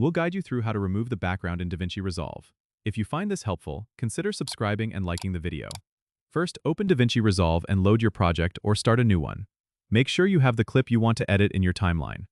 We'll guide you through how to remove the background in DaVinci Resolve. If you find this helpful, consider subscribing and liking the video. First, open DaVinci Resolve and load your project or start a new one. Make sure you have the clip you want to edit in your timeline.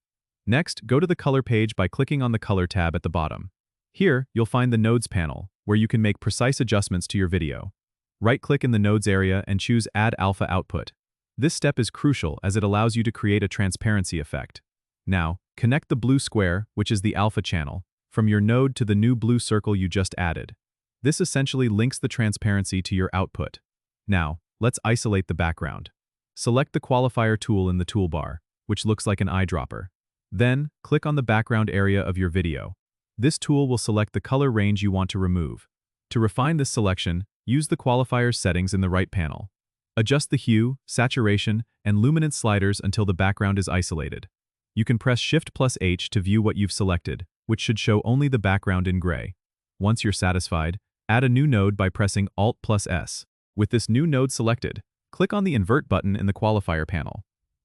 Next, go to the Color page by clicking on the Color tab at the bottom. Here, you'll find the Nodes panel, where you can make precise adjustments to your video. Right-click in the Nodes area and choose Add Alpha Output. This step is crucial as it allows you to create a transparency effect. Now, connect the blue square, which is the alpha channel, from your node to the new blue circle you just added. This essentially links the transparency to your output. Now, let's isolate the background. Select the qualifier tool in the toolbar, which looks like an eyedropper. Then, click on the background area of your video. This tool will select the color range you want to remove. To refine this selection, use the qualifier's settings in the right panel. Adjust the hue, saturation, and luminance sliders until the background is isolated. You can press Shift+H to view what you've selected, which should show only the background in gray. Once you're satisfied, add a new node by pressing Alt+S. With this new node selected, click on the Invert button in the qualifier panel.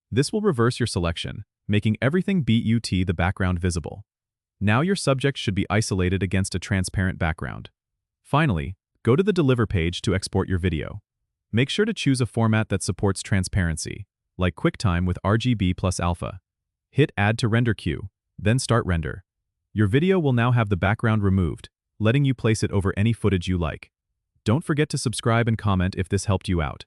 This will reverse your selection, making everything but the background visible. Now your subject should be isolated against a transparent background. Finally, go to the Deliver page to export your video. Make sure to choose a format that supports transparency, like QuickTime with RGB plus alpha. Hit Add to Render Queue, then start render. Your video will now have the background removed, letting you place it over any footage you like. Don't forget to subscribe and comment if this helped you out.